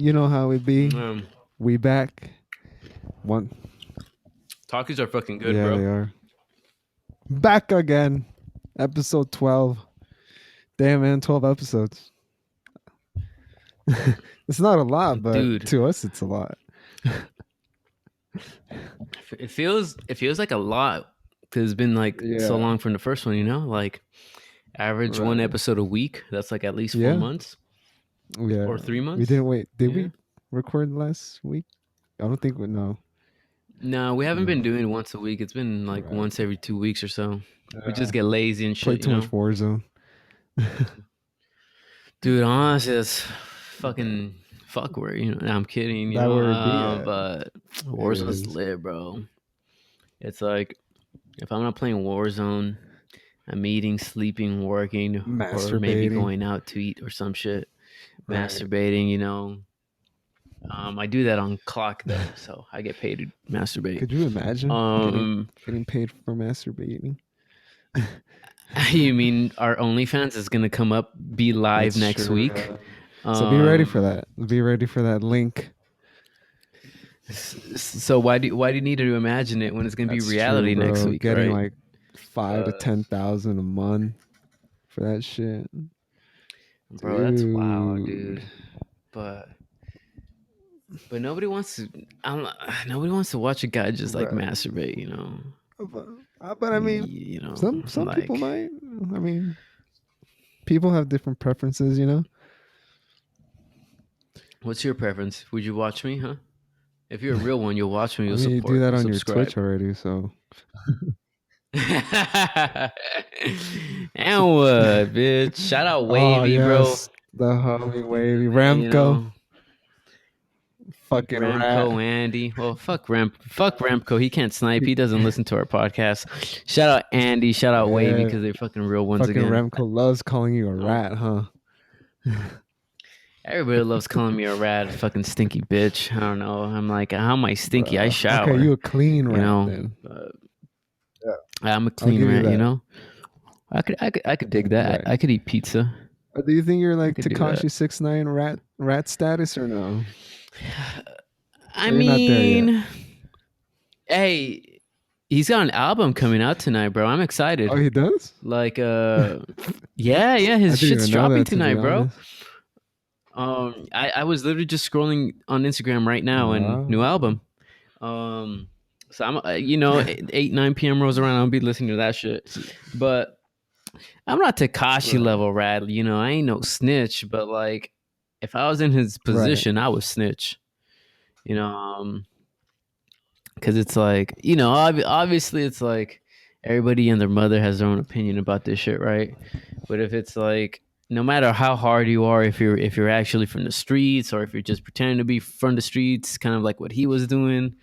You know how it be. We back. One. Talkies are fucking good, Yeah, bro. they are. Back again. Episode 12. Damn, man, 12 episodes. It's not a lot, but Dude. to us, it's a lot. It feels like a lot because it's been like so long from the first one, you know? Like average one episode a week. That's like at least 4 months. Yeah. Or 3 months. We didn't wait. Did we record last week? I don't think we know. No, we haven't been doing it once a week. It's been like once every 2 weeks or so. We just get lazy and shit. Play too much Warzone. Dude, honestly, it's fucking fuck where, you know, I'm kidding, you That know, where it be at. but Warzone's lit, bro. It's like, if I'm not playing Warzone, I'm eating, sleeping, working, or maybe going out to eat or some shit. Masturbating, you know. I do that on clock though, so I get paid to masturbate. Could you imagine getting paid for masturbating? You mean our OnlyFans is gonna come up, be live next week? So be ready for that. Be ready for that link. So why do you need to imagine it when it's gonna be reality next week? Getting right? like 5,000 to 10,000 a month for that shit, bro. That's wild, dude. But nobody wants to. Nobody wants to watch a guy just like masturbate, you know. But I mean, you know, some like, people might. I mean, people have different preferences, you know. What's your preference? Would you watch me, huh? If you're a real one, you'll watch me. You'll support. You do that on your Twitch already, so. And what, bitch? Shout out Wavy, bro. The homie Wavy, Ramco. You know, fucking Ramco, Andy. Well, fuck Ramco. He can't snipe. He doesn't listen to our podcast. Shout out Andy. Shout out Wavy because they're fucking real ones fucking again. Ramco loves calling you a rat, huh? Everybody loves calling me a rat, fucking stinky bitch. I don't know. I'm like, how am I stinky? I shower. Okay, you a clean rat, you know? then. I'm a clean rat, you know. I could dig that. Right. I could eat pizza. Do you think you're like Tekashi 6ix9ine rat status or no? I mean, hey, he's got an album coming out tonight, bro. I'm excited. Oh, he does? Like, yeah, his shit's dropping tonight, bro. I was literally just scrolling on Instagram right now and new album. So I'm, you know, 8-9 p.m. rolls around, I'll be listening to that shit. But I'm not Tekashi level rat, you know. I ain't no snitch, but like, if I was in his position, I would snitch. You know, because it's like, you know, obviously it's like everybody and their mother has their own opinion about this shit, right? But if it's like, no matter how hard you are, if you're actually from the streets or if you're just pretending to be from the streets, kind of like what he was doing,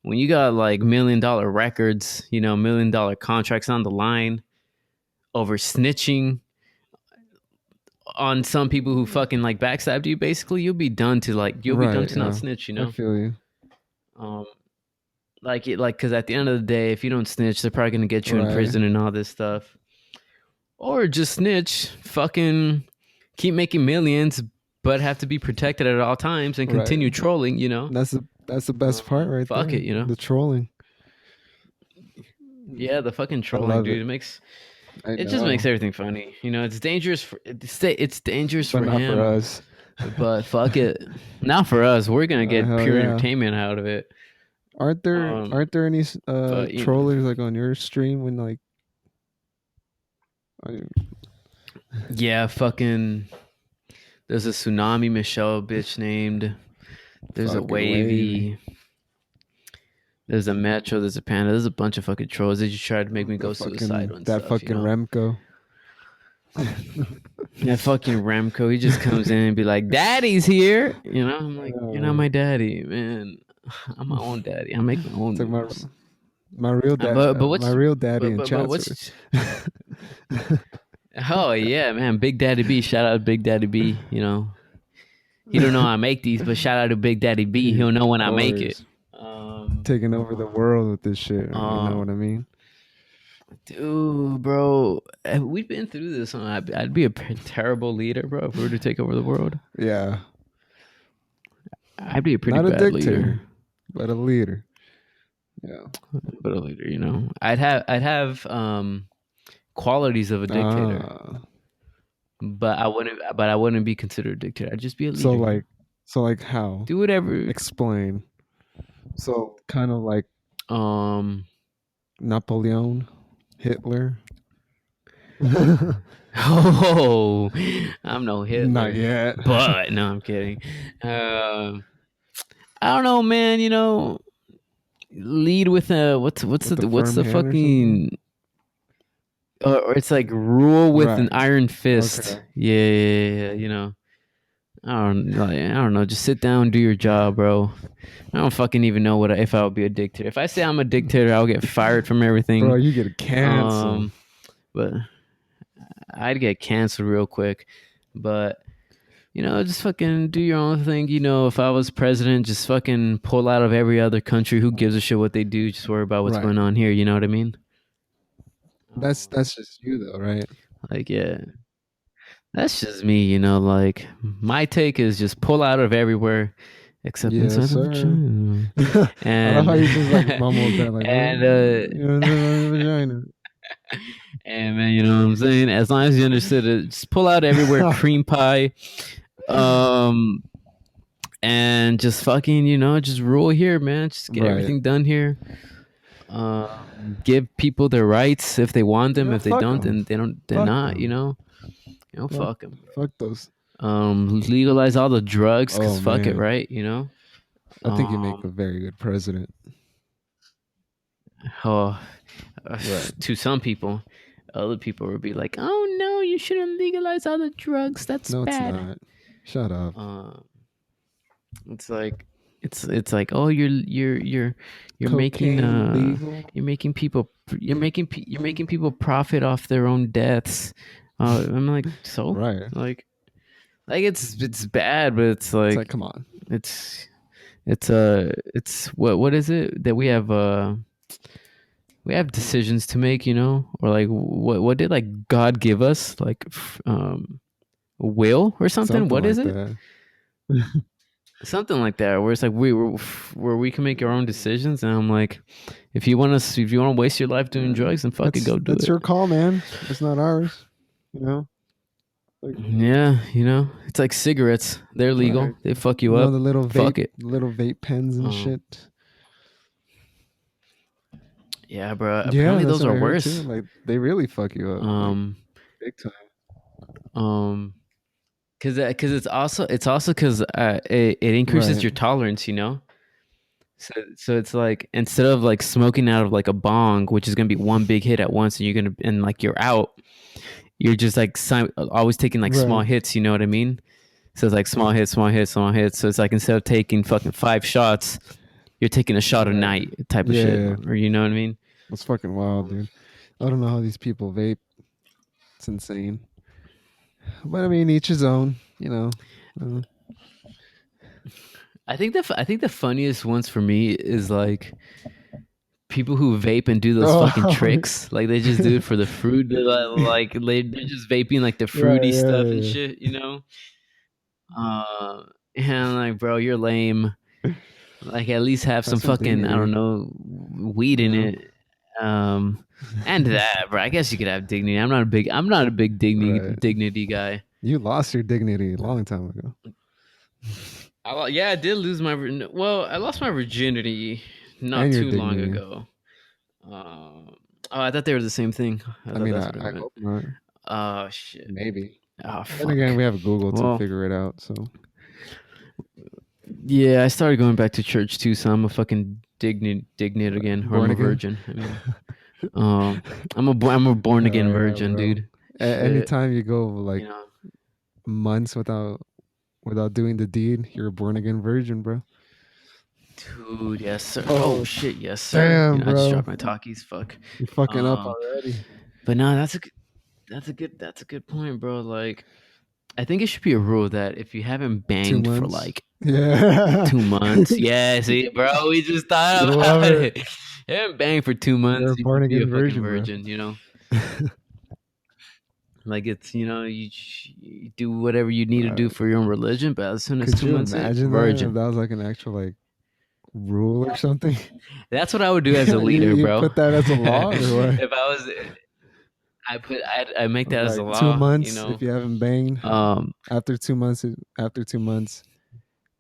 when you got like $1 million records, you know, $1 million contracts on the line over snitching on some people who fucking like backstabbed you, basically, you'll be done to like, you'll be done to not snitch, you know? I feel you. Because at the end of the day, if you don't snitch, they're probably gonna get you in prison and all this stuff. Or just snitch, fucking keep making millions, but have to be protected at all times and continue trolling, you know? That's the best part right there. Fuck it, you know? The trolling. Yeah, the fucking trolling, dude. It just makes everything funny. You know, it's dangerous it's dangerous for him. For us. But fuck it. Not for us. We're gonna get pure entertainment out of it. Aren't there any trollers like on your stream when like yeah, fucking there's a Tsunami Michelle bitch named. There's a Wavy. There's a Metro. There's a Panda. There's a bunch of fucking trolls that just tried to make me go suicidal and that stuff. Fucking Remco. That fucking Remco. He just comes in and be like, "Daddy's here." You know, I'm like, "You're not my daddy, man. I'm my own daddy. I make my own." Like my real dad. But what's my real daddy in chat? Oh yeah, man, Big Daddy B. Shout out to Big Daddy B. You know, he don't know how I make these, but shout out to Big Daddy B. He'll know when I make it. Taking over the world with this shit. You know what I mean? Dude, bro, we've been through this. I'd be a terrible leader, bro, if we were to take over the world. Yeah. I'd be a pretty Not a bad leader. dictator, but a leader. Yeah. But a leader, you know. I'd have qualities of a dictator. But I wouldn't be considered a dictator. I'd just be a leader. So like how? Do whatever. Explain. So kind of like Um Napoleon, Hitler. Oh, I'm no Hitler. Not yet. But no, I'm kidding. I don't know, man. You know, lead with a what's the fucking or it's like rule with an iron fist. Okay. Yeah. You know, I don't know. Just sit down, do your job, bro. I don't fucking even know if I would be a dictator. If I say I'm a dictator, I'll get fired from everything. Bro, you get canceled. But I'd get canceled real quick. But you know, just fucking do your own thing. You know, if I was president, just fucking pull out of every other country. Who gives a shit what they do? Just worry about what's going on here. You know what I mean? That's just you though, right? Like, yeah. That's just me, you know, like my take is just pull out of everywhere except inside of vagina. And I love how you just like mumbled that like vagina. And man, you know what I'm saying? As long as you understood it, just pull out everywhere, cream pie. And just fucking, you know, just rule here, man. Just get everything done here. Give people their rights if they want them. If they don't, then they're not, you know. You know, fuck them. Fuck those. Legalize all the drugs because fuck it, right? You know. I think you make a very good president. To some people, other people would be like, "Oh no, you shouldn't legalize all the drugs. That's bad." No, it's not. Shut up. It's like, oh, you're making people profit off their own deaths. I'm like, so like it's bad, but it's like come on, it's what is it that we have decisions to make, you know, or like what did like God give us, like will or something? What is it? Something like that, where it's like where we can make our own decisions, and I'm like, if you want to waste your life doing drugs, then fuck it, go do it. That's your call, man. It's not ours. You know. Yeah, you know, it's like cigarettes. They're legal. They fuck you up. The little vape, fuck it. Little vape pens and shit. Yeah, bro. Apparently those are worse. Like they really fuck you up. Big time. Because it's also because it increases your tolerance, you know. So it's like, instead of like smoking out of like a bong, which is gonna be one big hit at once, and like you're out, you're just like always taking like small hits. You know what I mean? So it's like small hits. So it's like, instead of taking fucking 5 shots, you're taking a shot a night type of shit, or you know what I mean? That's fucking wild, dude. I don't know how these people vape. It's insane. But I mean, each his own, you know. I think the funniest ones for me is like people who vape and do those fucking tricks. Like they just do it for the fruit. They're just vaping like the fruity stuff and shit, you know. And I'm like, bro, you're lame. Like, at least have some fucking dignity. I don't know, weed in it. And that, bro. I guess you could have dignity. I'm not a big dignity guy. You lost your dignity a long time ago. I did lose my. Well, I lost my virginity not too long ago. I thought they were the same thing. I hope not. Oh shit. Maybe. Oh, then again, we have Google to figure it out. So. Yeah, I started going back to church too, so I'm a fucking dignity again, or I'm a virgin. I mean, I'm a born again virgin, dude. Anytime you go like months without doing the deed, you're a born again virgin, bro. Dude, yes sir. Oh shit, yes sir. Damn, bro. I just dropped my talkies. Fuck. You're fucking up already. But no, that's a good point, bro. Like, I think it should be a rule that if you haven't banged for like 2 months, see, bro, we just thought about it. You haven't banged for 2 months, you're a born again virgin, you know. Like it's you do whatever you need to do for your own religion, but as soon as Could 2 you months in, imagine that if virgin. that was like an actual like rule or something? That's what I would do as a Yeah, leader, you bro. put that as a law or what? If I was, I make that as a Like two law. months if you haven't banged. Um, After 2 months, after 2 months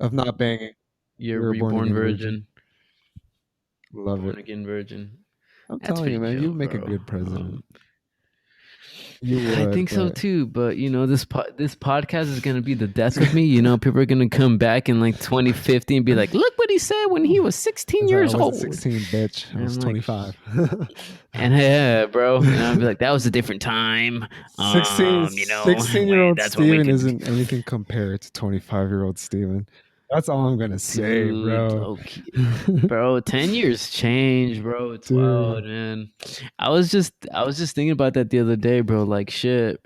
of not banging, you're a you're a born reborn again virgin. virgin, Love it. born again virgin. I'm That's telling you, pretty man, you chill, would make a bro. good president. You I would, think so but too, but this podcast is gonna be the death of me. People are gonna come back in like 2050 and be like, "Look what he said when he was 16 it's like I years wasn't old." 16, bitch. I And was I'm like, 25. and yeah, bro, and I'll be like, "That was a different time." 16, When, 16-year-old that's when we Steven could, isn't anything compared to 25-year-old Steven. That's all I'm gonna say, dude, bro. low key, bro. 10 years change, bro. It's wild, Dude, man. I was just thinking about that the other day, bro. Like, shit.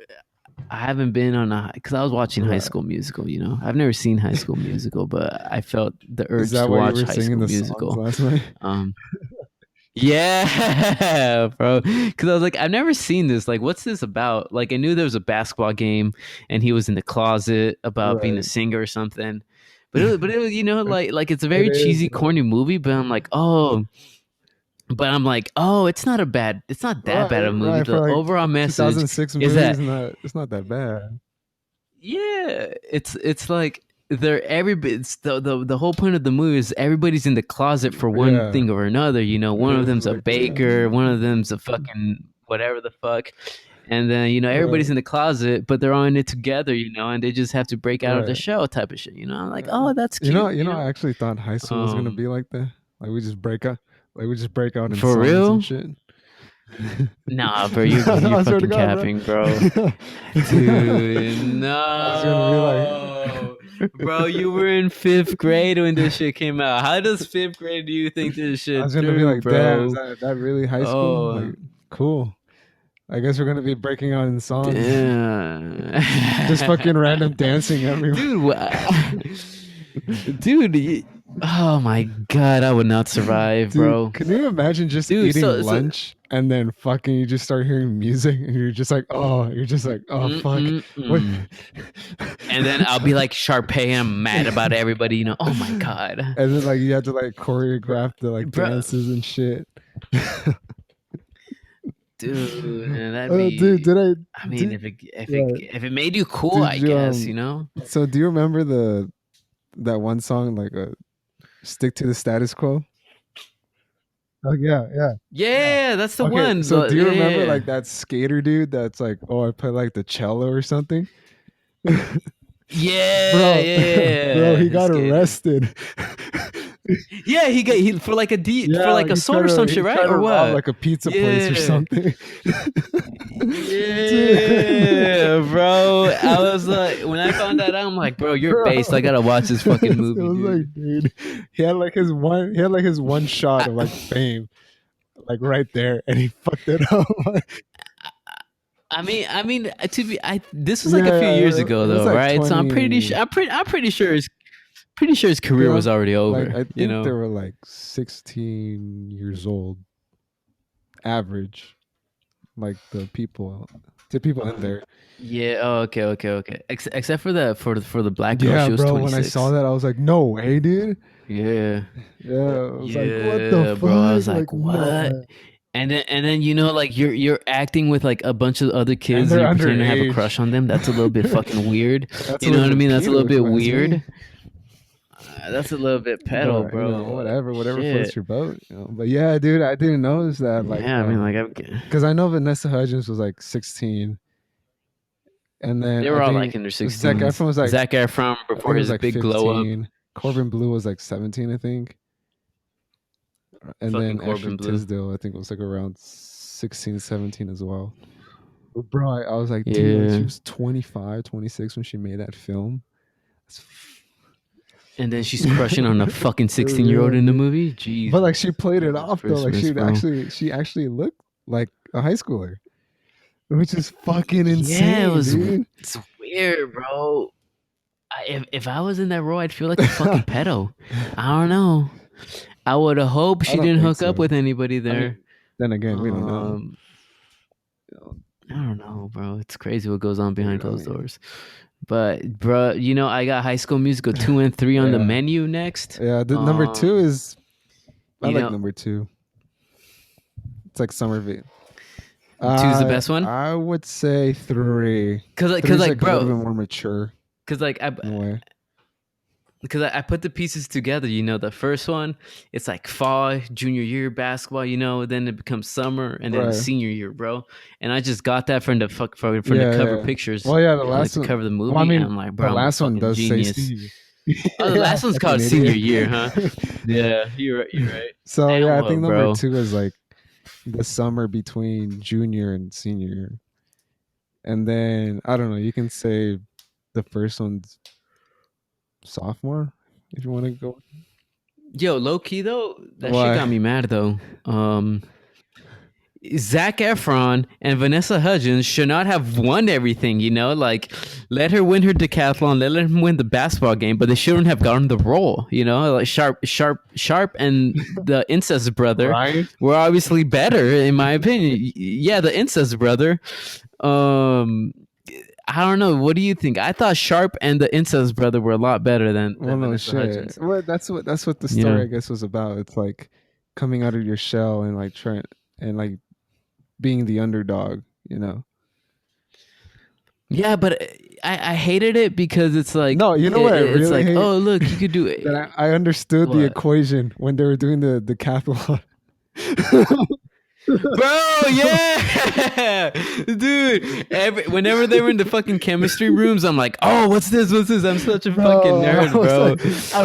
I haven't been on because I was watching High right. School Musical. I've never seen High School Musical, but I felt the Is urge that to why you watch were High singing School the songs Musical. last night? Um, yeah, bro. Because I was like, I've never seen this. Like, what's this about? Like, I knew there was a basketball game, and he was in the closet about being a Right. singer or something. But it was, like it's a It very is, cheesy, corny movie. But I'm like, oh, it's not that bad right, of a movie. right. For The like overall message 2006 is movie that is not it's not that bad. yeah, it's like they're everybody. It's the whole point of the movie is everybody's in the closet for one Yeah. thing or another. It One of is them's a like yeah. baker, one of them's a fucking whatever the fuck, and then everybody's Right. in the closet, but they're all in it together. And they just have to break out of the Right. shell type of shit. I'm like, Uh, oh, that's You know, cute. you know, I actually thought high school was gonna Um, be like that. Like we just break out in for songs and real? shit. Nah, bro, you're No, you're I swear to fucking God, bro. capping, bro. I Dude, was gonna be no. Bro, you were in fifth grade when this shit came out. How does fifth grade do you think this I shit was gonna be through, like, damn, is bro? that really high school? Like, Oh, cool. I guess we're gonna be breaking out in songs. damn. Just fucking random dancing everywhere. Dude, dude, oh my God, I would not survive, Dude, bro. can you imagine just Dude, eating so lunch and then fucking you just start hearing music and you're just like, oh fuck. What? mm-mm-mm. And then I'll be like Sharpay, I'm mad about everybody, Oh my God. And then like you have to like Bro, choreograph the like bro, dances and shit. dude, and that'd Dude, be. did I I mean, did right? if it made you cool, Did I you guess. So do you remember that one song like stick to the status quo? Oh yeah, yeah. Yeah. Yeah, that's the Okay, one. so do you remember Yeah, like that skater dude that's like, oh, I play like the cello or something? yeah, Bro, bro, he yeah. got Skater. arrested. Yeah, he for like for Yeah, like assault or some he shit, right? tried to Or rob what? like a pizza place or Yeah. something. Dude. Yeah, bro. I was like, when I found that out, I'm like, bro, you're based. I Bro, gotta watch this fucking it movie, was like, dude. dude, he had like his one shot I, of like fame, like right there, and he fucked it up. I mean, to be, this was like a Yeah, few years yeah, ago, it was though, like right? So I'm pretty sure, 20. pretty sure his career was Because already like over. I think they were like 16 years old, average, like the people in there. Yeah. Oh, okay. Okay. Okay. Except for the black girl, Yeah, she was bro. When I saw 26. that, I was like, no way, dude. Yeah. Yeah, I was like, what the Yeah, bro. I fuck? was Like, like, no what? way. And then like you're acting with like a bunch of other And kids and they're you're pretending to have a crush underage. on them. That's a little bit fucking weird. That's a You know little what I bit mean? That's a little pedo, if bit you ask me. weird. That's a little bit pedo, But bro. whatever floats Shit. your boat. But yeah, dude, I didn't notice that. Like, Yeah. I mean, like because I know Vanessa Hudgens was like 16, and then they I were all like think in their Zac 16s. Efron was like, Zac Efron I think before it was his like big glow up. 15. Corbin Blue was like 17, I think, and Fucking then Ashley Corbin Blue. Tisdale, I think was like around 16, 17 as well. But bro, I was like, dude, like she Yeah. was 25, 26 when she made that film. That's And then she's crushing on a fucking for 16-year-old real, in the dude. movie. But like she played it Jesus off though. Like Christmas, bro. she actually looked like a high schooler, which is fucking Yeah, insane, dude. it's weird, bro. If I was in that role, I'd feel like a fucking pedo. I don't know. I would hope I she don't didn't think hook up so. with anybody I there. mean, then again, we don't know. Um, I don't don't know, bro. It's crazy what goes on behind Dude, I closed mean, doors. But, bro, I got High School Musical 2 and 3 on the yeah, menu next. yeah. The number two is I You like know, number two. It's like summer V. two's the best one. I would say three. Cause Three's like, like a little bro, bit more mature cause like in a way. I put the pieces together. The first one, it's like fall, junior year basketball. Then it becomes summer, and then the Right. senior year, bro. And I just got that from the Yeah, cover yeah. pictures, Well, yeah, the like last the one. cover of the Well, I movie, and mean, I'm like, the bro, I'm a last one fucking does say genius. senior. Oh, the Yeah, last one's fucking called senior idiot. year, huh? Yeah, you're right. You're right. So Damn, yeah, I well, think number bro. two is like the summer between junior and senior year, and then I don't know. You can say the first one's sophomore if you want to go. Yo, low key though, that shit Why? got me mad though. Zac Efron and Vanessa Hudgens should not have won everything, Like, let her win her decathlon, let him win the basketball game, but they shouldn't have gotten the role, Like Sharp, and the incest brother Right? were obviously better, in my opinion. Yeah, the incest brother. Um, I don't know. What do you think? I thought Sharp and the incest brother were a lot better than Well, no Vanessa shit. Hudgens. Well, that's what the You story know? I guess was about. It's like coming out of your shell and like trying and like being the underdog. You know. Yeah, but I hated it because it's like No, you know what I it's really like, hate? oh, look, you could do That it. I understood the What, equation when they were doing the decathlon. bro? Yeah, dude. Whenever they were in the fucking chemistry rooms, I'm like, oh, what's this? What's this? I'm such a fucking Bro, I nerd, was bro. like,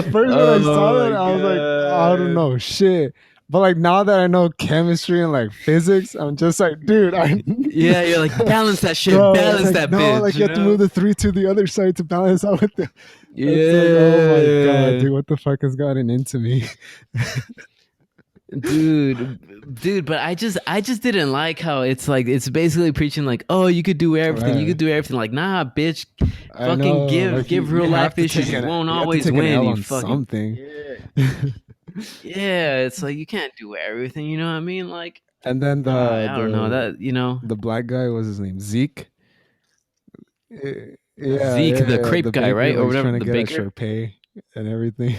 at first when I saw Oh that, my I was like, I don't god. know shit. But like now that I know chemistry and like physics, I'm just like, dude, I Yeah, you're like, balance that shit, bro, it's balance like that no, bitch, like you have to move the three to the other side to balance out with the. It's like, oh my god, Yeah. dude, what the fuck has gotten into me? Dude, but I just didn't like how it's like it's basically preaching like, oh, you could do everything, you Right. could do everything. Like, nah, bitch, I fucking know, give like you, give you real have life to issues. take You an won't you have to always take an win. L You on fucking something. yeah. It's like you can't do everything. You know what I mean? Like, And then I don't know that. the black guy, was his name Zeke. Yeah, Zeke, yeah, the yeah. crepe The guy, baker, right, or like he's whatever, trying to the get at baker. Sharpay and everything.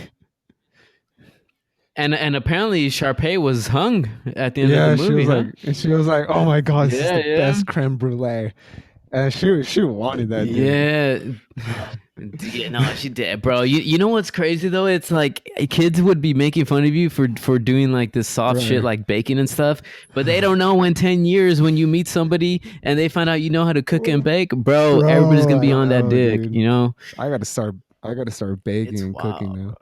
And apparently Sharpay was hung at the end of the Yeah, movie, huh? she was like, "Oh my god, this is Yeah, the yeah. best creme brulee," and she wanted that dude. Yeah. Yeah, no, she did, bro. You know what's crazy though? It's like kids would be making fun of you for doing like this soft shit Right. like baking and stuff, but they don't know in 10 years when you meet somebody and they find out you know how to cook and bake, bro, everybody's Bro, gonna I be on that know, dick, dude. I gotta start. I gotta start baking It's and cooking wild, now, bro.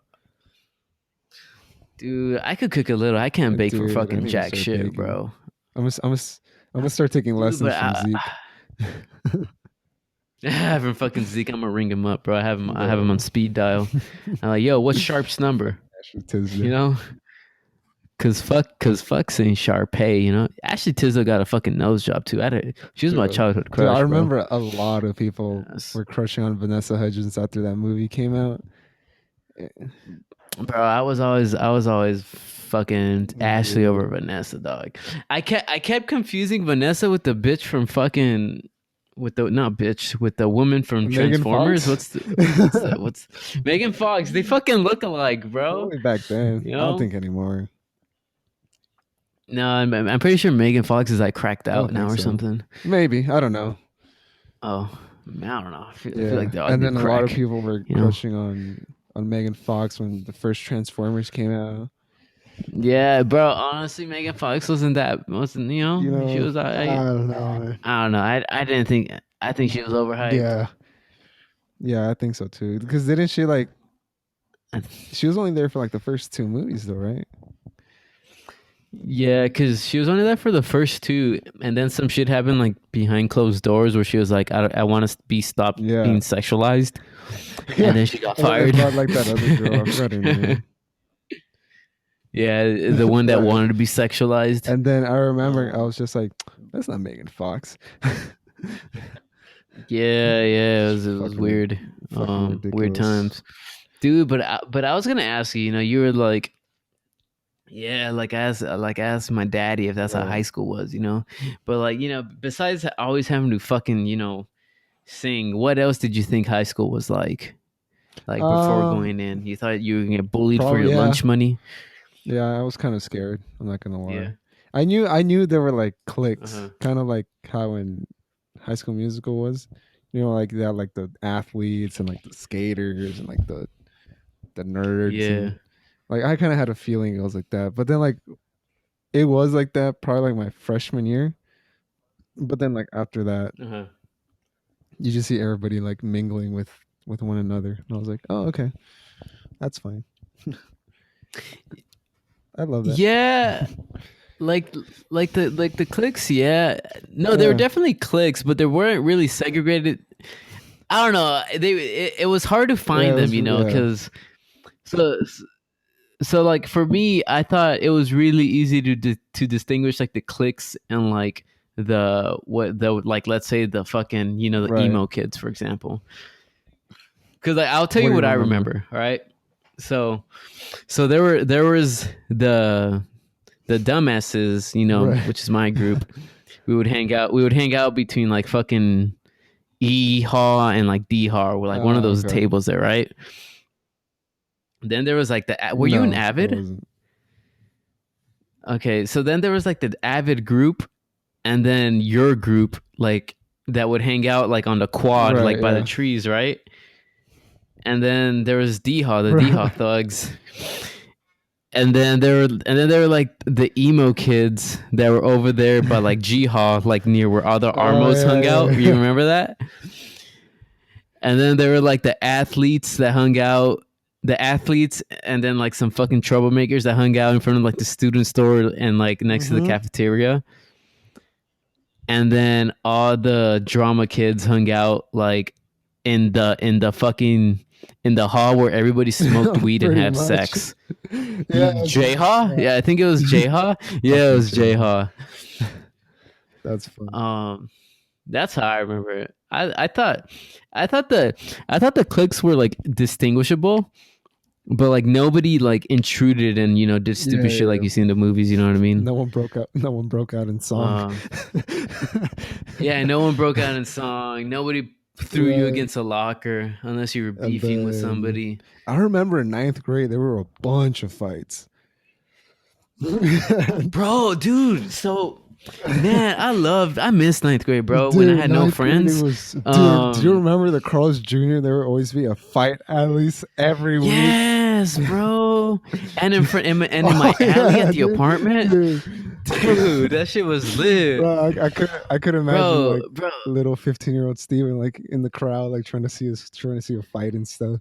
Dude, I could cook a little. I can't bake for dude. I fucking need to jack start shit, baking. bro. I'm gonna start taking Dude, but lessons from Zeke. I haven't fucking Zeke. I'm gonna ring him up, bro. I have him on Bro, speed dial. I'm like, yo, what's Sharp's number? Ashley You Tisdale. know? Cause fuck saying Sharpay, Ashley Tisdale got a fucking nose job too. She was my Dude, childhood dude, I crush, bro. remember a lot of people Yes. were crushing on Vanessa Hudgens after that movie came out. Eh, Bro, I was always fucking Ashley over Dude, Vanessa, dog. I kept confusing Vanessa with the bitch from fucking with the not bitch with the woman from Megan Transformers. Fox. What's Megan Fox? They fucking look alike, bro. Only back then. You I don't know? think anymore. No, I'm pretty sure Megan Fox is like cracked I don't out now think or so. something. Maybe. I don't know. Oh, man, I don't know. I feel like Yeah. they all And did then a lot of crack. people were You know? crushing on Megan Fox when the first Transformers came out. Yeah, bro. Honestly, Megan Fox wasn't. You She know, was. I don't know, man. I don't know. I didn't think. I think she was overhyped. Yeah. Yeah, I think so too. Because didn't she like she was only there for like the first two movies though, right? Yeah, because she was only there for the first two, and then some shit happened like behind closed doors where she was like, I want to be stopped Yeah. being sexualized, Yeah. and then she got It fired. brought like that other girl. I forgot her name. Yeah, the one that Right. wanted to be sexualized. And then I remember I Um, was just like, that's not Megan Fox. yeah, it was fucking rid- weird. fucking Weird ridiculous. times, dude. But I was gonna ask you. You were like, Yeah, like ask my daddy if that's how Right. high school was, you know. But like, you know, besides always having to fucking, you know, sing, what else did you think high school was like? Like before Um, going in, you thought you were gonna get bullied for Probably your yeah. lunch money? Yeah, I was kind of scared. I'm not gonna Yeah. lie. I knew there were like cliques, Uh-huh. kind of like how in High School Musical was. Like that, like the athletes and like the skaters and like the nerds Yeah. and like I kind of had a feeling it was like that. But then like it was like that probably like my freshman year. But then like after that, Uh-huh. you just see everybody like mingling with one another, and I was like, oh okay, that's fine. I love that. Yeah, like like the cliques, yeah. No, there were Yeah, definitely cliques, but they weren't really segregated. I don't know. It was hard to yeah, find it them, was you know, yeah, cuz so so like for me, I thought it was really easy to distinguish like the cliques and like the what the like let's say the fucking, you know, the right. emo kids for example. Cuz like I'll tell What you do you what I remember? remember, all right? So there was the dumbasses, you know, Right. which is my group. We would hang out between like fucking E Haw and like D Haw, or like one of those Okay. tables there, right? Then there was like the were you an No, I Avid? wasn't. Okay, so then there was like the Avid group, and then your group, like that would hang out like on the quad, Right. like by the Yeah. trees, right? And then there was D Haw, the D Haw Right. thugs. And then there were like the emo kids that were over there by like G Haw, like near where all the Oh Armos hung yeah, out. You yeah. remember that? And then there were like the athletes that hung out, the athletes, and then like some fucking troublemakers that hung out in front of like the student store and like next to the Mm-hmm. cafeteria. And then all the drama kids hung out like in the fucking in the hall where everybody smoked weed and Pretty have much. sex. Yeah. J Haw? Yeah, I think it was J Haw. Yeah, it Fucking was J Jay. Haw. That's fun. Um, that's how I remember it. I thought the clicks were like distinguishable, but like nobody like intruded and did Yeah, stupid shit yeah, like yeah. you see in the movies. You know what I mean? No one broke out. No one broke out in song. Um, yeah, no one broke out in song. Nobody threw you Right. against a locker unless you were And beefing with then somebody. I remember in ninth grade there were a bunch of fights. Bro, dude, so man, I miss ninth grade, bro. When I Dude, had no ninth grade it friends. was dude, do you Um, remember the Carl's Jr.? There would always be a fight at least every week. yes, bro. And in front and in Oh my alley at yeah, the dude. apartment, Dude. dude, that shit was lit, Bro, I could imagine bro, like bro, little 15-year-old Steven like in the crowd like trying to see a fight and stuff.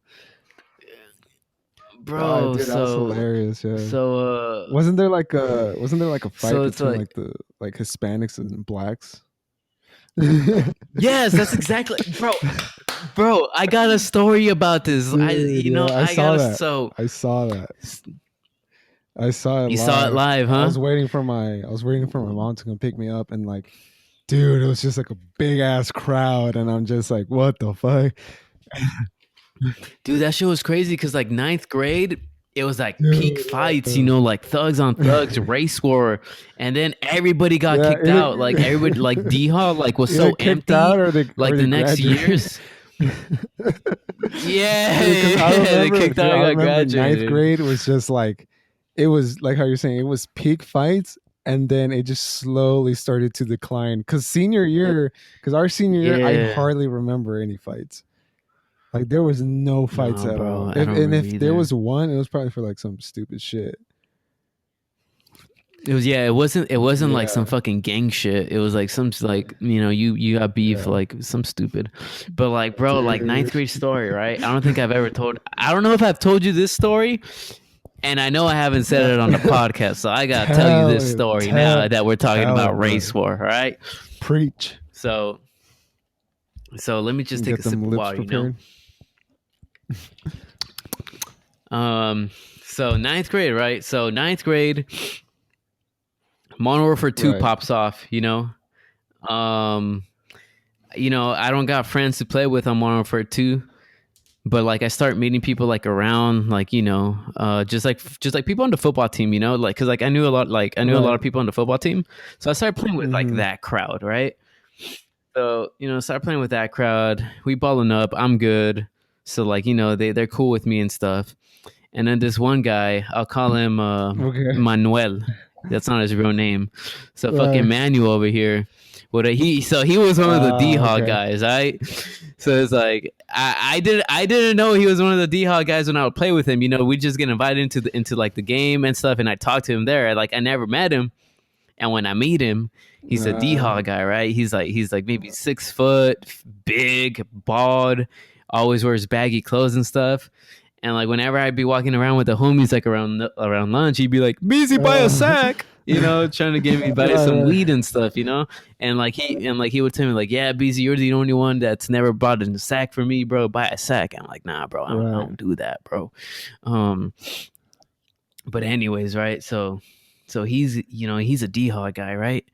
Oh bro. dude, that was So, hilarious, yeah. so, Wasn't there like a fight so it's between like, like the like Hispanics and blacks? yes, that's exactly, bro. I got a story about this. Dude, yeah, I I got saw a that. so I saw that. I saw it you saw it live. live, huh? I was waiting for my mom to come pick me up and like dude, it was just like a big ass crowd and I'm just like, what the fuck? Dude, that shit was crazy because like ninth grade, it was like peak Dude, fights, like thugs on thugs, race war, and then everybody got yeah, kicked out. Like everybody, like D Hall, like was either so kicked out empty. or Like they the next graduated. years, yeah, Because I yeah, they remember, kicked dude, out I and got remember ninth graduated. grade was just like, it was like how you're saying, it was peak fights, and then it just slowly started to decline. Because our senior year, I Yeah, hardly remember any fights. Like there was no fights no, at all. bro, I If don't and remember if there either. was one, it was probably for like some stupid shit. It was it wasn't like some Yeah, fucking gang shit. It was like some like you got beef yeah, like some stupid, but like bro, like ninth dude. grade story, right? I don't think I've ever told. I don't know if I've told you this story, and I know I haven't said it on the podcast, so I gotta tell you tell this it, story now tell, that we're talking tell about it, race brother. war. All right, Preach. so let me just take Get a sip them of lips water. prepared. Um, so ninth grade, right? So ninth grade, Modern Warfare 2 Right. pops off. Um, I don't got friends to play with on Modern Warfare 2. but like I start meeting people like around, like, just like people on the football team, like, because like I knew a lot Right. of people on the football team, so I started playing with like Mm-hmm. that crowd, right? So start playing with that crowd. We balling up. I'm good. So like they're cool with me and stuff. And then this one guy, I'll call him Okay. Manuel. That's not his real name. So fucking Right. Manuel over here. He was one of the D Hog Okay. guys, right? So it's like I didn't know he was one of the D Hog guys when I would play with him. We just get invited into like the game and stuff, and I talked to him there. Like I never met him, and when I meet him, he's a D Uh, Hog guy, right? He's like maybe 6 foot, big, bald, always wears baggy clothes and stuff. And like whenever I'd be walking around with the homies like around lunch, he'd be like, "Busy buy a uh, sack," trying to get me buy right. some Right. weed and stuff. And he would tell me like, "Yeah, Busy, you're the only one that's never bought a sack for me, bro. Buy a sack." I'm like, "Nah, bro, I Right. don't do that, bro." Um, but anyways, right? So he's a D Hog guy, right?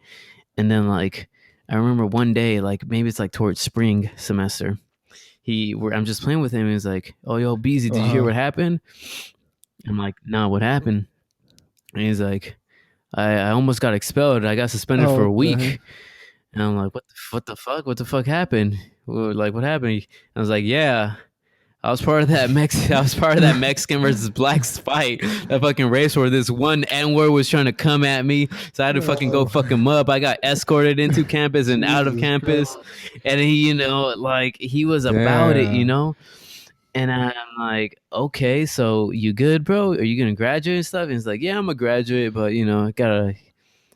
And then like I remember one day, like maybe it's like towards spring semester, I'm just playing with him. And he's like, "Oh, yo, Beezy, did you hear Uh-huh. what happened?" I'm like, "Nah, what happened?" And he's like, I almost got expelled. I got suspended Oh, for a what the heck? week." And I'm like, what the fuck? What the fuck happened? Like, what happened? I was like, "Yeah, I was part of that Mexican versus blacks fight, that fucking race where this one N word was trying to come at me. So I had to fucking go Oh, fuck him up. I got escorted into campus and out of Jesus Christ. campus. And like he was about it. Damn. And I'm like, "Okay, so you good, bro? Are you gonna graduate and stuff?" And he's like, "Yeah, I'm a graduate, but I gotta."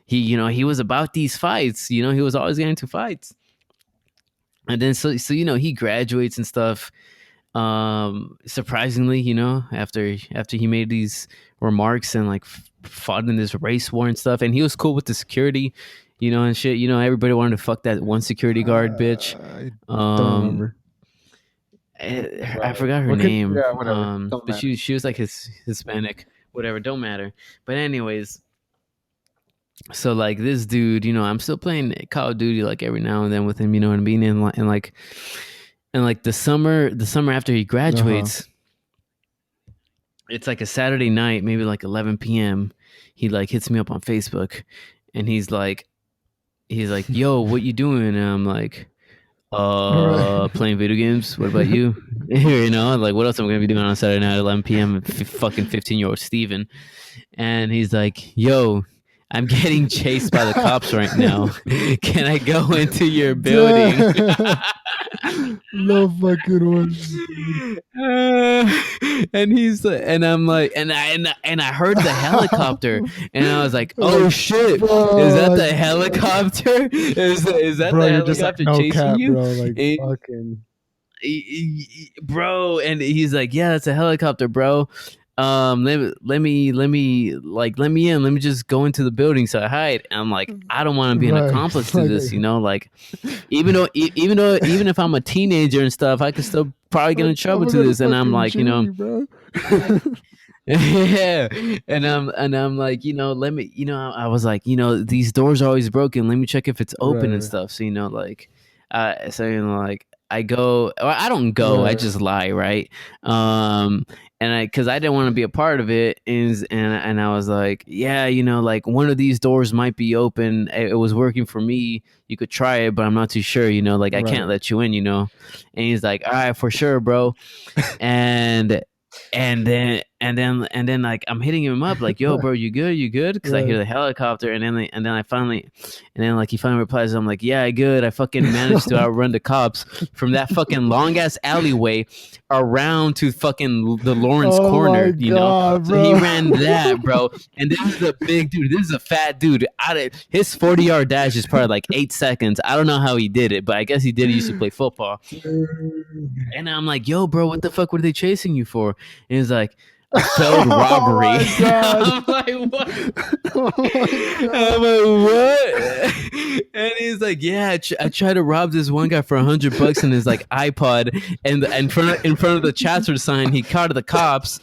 He was about these fights. He was always getting into fights. And then so he graduates and stuff. Surprisingly, after he made these remarks and like fought in this race war and stuff, and he was cool with the security, and shit. Everybody wanted to fuck that one security guard bitch. I don't Um, remember. I But forgot her what could? name. Yeah, whatever. Don't But matter. she was like Hispanic, whatever. Don't matter. But anyways, so like this dude, I'm still playing Call of Duty like every now and then with him. You know what I mean? And like the summer after he Uh huh. graduates, it's like a Saturday night, maybe like 11 p.m. He like hits me up on Facebook, and he's like, "Yo, what you doing?" And I'm like, All right. playing video games. What about you?" Like what else am I gonna be doing on Saturday night at 11 p.m. Fucking 15-year-old Steven. And he's like, "Yo, I'm getting chased by the cops right now. Can I go into your building?" Damn. No fucking way, dude. And I'm like, and I heard the helicopter, and I was like, "Oh Like, shit, is that fuck, the helicopter? Is that bro. the You're just like helicopter no chasing cap, you?" bro. Like And fucking. bro, and he's like, "Yeah, that's a helicopter, bro. Let me in. Let me just go into the building so I hide." And I'm like, I don't want to be an Right. accomplice to Like, this, like even if I'm a teenager and stuff, I could still probably get like in trouble I'm to gonna this. And I'm fucking like, shoot you, bro. yeah. And I'm like, let me, I was like, these doors are always broken. Let me check if it's open and Right. stuff. So, like I go, or I don't go, I Right. just lie. Right. Cause I didn't want to be a part of it. And I was like, yeah, like one of these doors might be open. It was working for me. You could try it, but I'm not too sure, like I can't Right. let you in. And he's like, "All right, for sure, bro." and and then like I'm hitting him up like, "Yo, Right. bro, you good?" Because I hear Right. the helicopter. And then like he finally replies, I'm like, "Yeah, I good. I fucking managed to outrun the cops from that fucking long ass alleyway around to fucking the Lawrence Oh my corner. god, So he bro. ran that, bro. And this is a big dude. This is a fat dude. His 40-yard dash is probably like 8 seconds. I don't know how he did it, but I guess he did. He used to play football. Dude. And I'm like, "Yo, bro, what the fuck were they chasing you for?" And he's like, "A failed Oh robbery." my god. I'm like, "What?" Oh my I'm god. like, "What?" And he's like, "Yeah, I tried to rob this one guy for $100 in his like iPod, and in front of the Chatsworth sign, he caught the cops.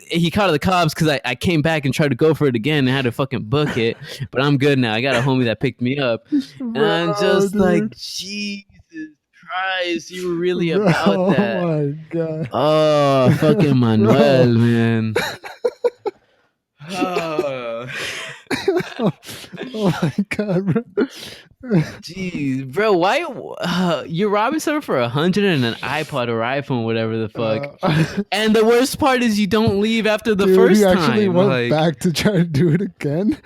He caught the cops because I came back and tried to go for it again and had to fucking book it. But I'm good now. I got a homie that picked me up." And I'm Bro, just like, dude. Jesus Christ, you were really Bro, about oh that. my god. Oh, fucking Manuel, Bro. man. Oh. Oh, oh my god, bro. Jeez, bro, why you're robbing someone for 100 and an iPod or iPhone, whatever the fuck? And the worst part is you don't leave after the dude, he first actually time. went Like, back to try to do it again.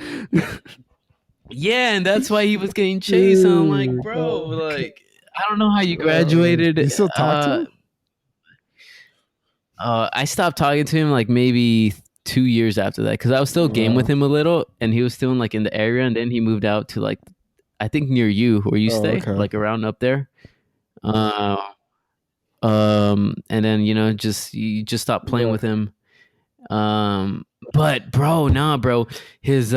yeah, and that's why he was getting chased. And I'm like, Dude, bro, oh my god, like, I don't know how you bro. graduated. You still talk to him? I stopped talking to him like maybe 2 years after that because I was still game with him a little, and he was still in, like in the area, and then he moved out to like I think near you where you Oh, stay, okay. like around up there. Uh, and then just you just stop playing Right. with him. But bro, nah, bro, his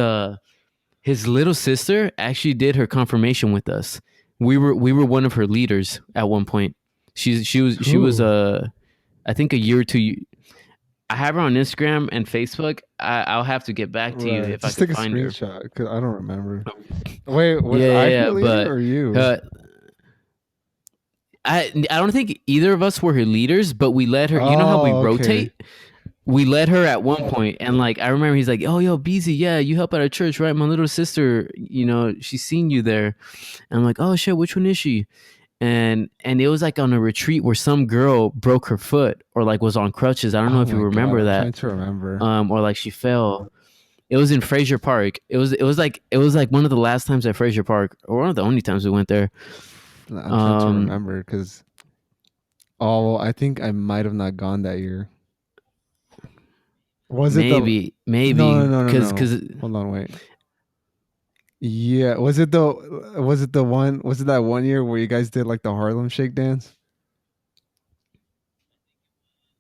his little sister actually did her confirmation with us. We were one of her leaders at one point. She was Who? I think a year or two. I have her on Instagram and Facebook. I'll have to get back to you Right. if I Just could take a find her. screenshot because I don't remember. Wait, was Yeah, yeah, I yeah. her leader But or you? uh, I don't think either of us were her leaders, but we let her. You know how we Oh, okay. rotate? We let her at one point, and like I remember, he's like, "Oh, yo, BZ, yeah, you help at our church, right? My little sister, she's seen you there." And I'm like, "Oh shit, which one is she?" And it was like on a retreat where some girl broke her foot or like was on crutches. I don't know Oh if you my god, remember I'm that. trying to remember. Or like she fell. It was in Fraser Park. It was like one of the last times at Fraser Park, or one of the only times we went there. I'm trying to Um, remember because I think I might have not gone that year. Was it the? maybe No, no, no, no, because no. Hold on, wait. Yeah, was it the? Was it the one? Was it that one year where you guys did like the Harlem Shake dance?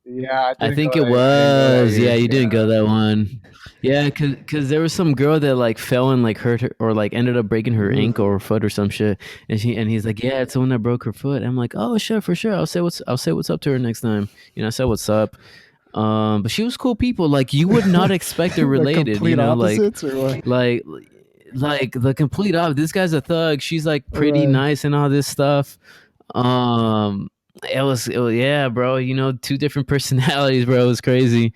Yeah, I I didn't go think it that. I didn't go that was. Yeah, year. you didn't Yeah. go that one. Yeah, cause there was some girl that like fell and like hurt her or like ended up breaking her ankle or foot or some shit. And he's like, yeah, it's the one that broke her foot. I'm like, oh shit, for sure. I'll say what's up to her next time. I said what's up. But she was cool people. Like you would not expect they're Like related. complete opposites or what? Like like the complete op. This guy's a thug. She's like pretty Right. nice and all this stuff. Um, it was yeah, bro. Two different personalities, bro. It was crazy.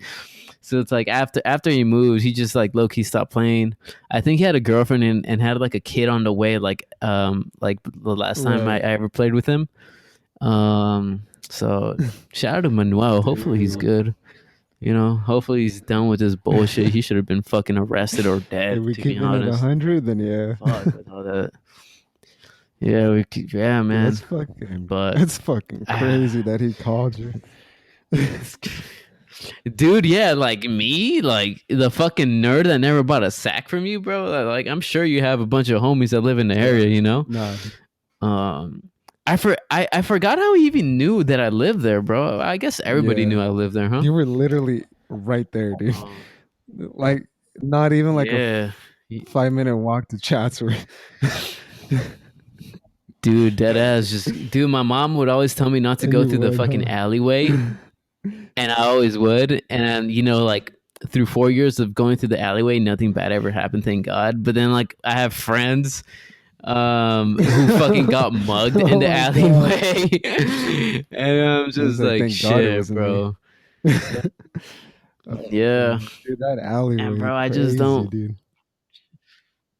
So it's like after he moved, he just like low key stopped playing. I think he had a girlfriend and had like a kid on the way. Like the last time I Right. ever played with him. So shout out to Manuel. Hopefully he's Dude. good. Hopefully he's done with this bullshit. He should have been fucking arrested or If dead, we to be keep it at honest. 100, then yeah. Fuck with all that. Yeah, Dude, man. But that's fucking crazy that he called you. dude, yeah, like me, like the fucking nerd that never bought a sack from you, bro. Like I'm sure you have a bunch of homies that live in the area, Nah, Um, I forgot how he even knew that I lived there, bro. I guess everybody yeah. knew I lived there, huh? You were literally right there, dude. Um, Like not even like a yeah, 5 minute walk to Chatsworth. dude, dead ass. Just dude, my mom would always tell me not to And go you through the would, fucking huh? alleyway, and I always would. And like through 4 years of going through the alleyway, nothing bad ever happened, thank God. But then like I have friends who fucking got mugged in Oh the my god. alleyway. And I'm It's just like like, thank God it shit, wasn't me. bro. Oh Yeah. man. Dude, that And alleyway is bro, I just crazy, don't dude.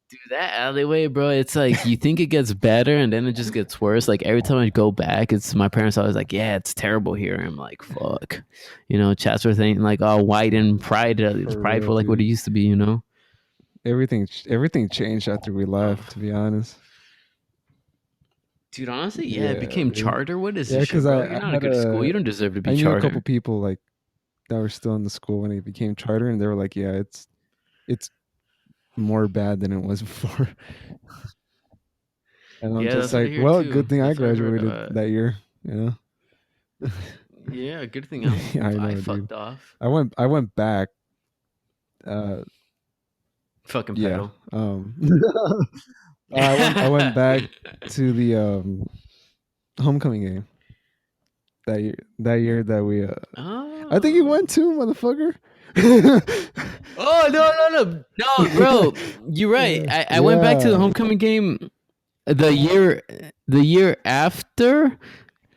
do that alleyway, bro. It's like you think it gets better and then it just gets worse. Like every time I go back, it's my parents always like, yeah, it's terrible here. And I'm like, fuck. Chatsworth ain't like all white and For real, prideful like what it dude. used to be. Everything changed after we Oh. left, to be honest. Dude, honestly, yeah, it Yeah, became dude. charter. What is Yeah, this shit, because bro? I You're not a had good school. You don't deserve to be I knew a couple charter. people like that were still in the school when it became charter, and they were like, "Yeah, it's more bad than it was before." And I'm Yeah, just that's what I like, hear "Well, too. good thing I That's what I heard. graduated that year." You know? Yeah, good thing Yeah, I I know, dude. fucked off. I went back. Uh, Fucking yeah. pedo. I went back to the homecoming game that year. That year that we I think you Oh. went too, motherfucker. Oh no, bro. You're right. Yeah, I went back to the yeah. homecoming game the year after.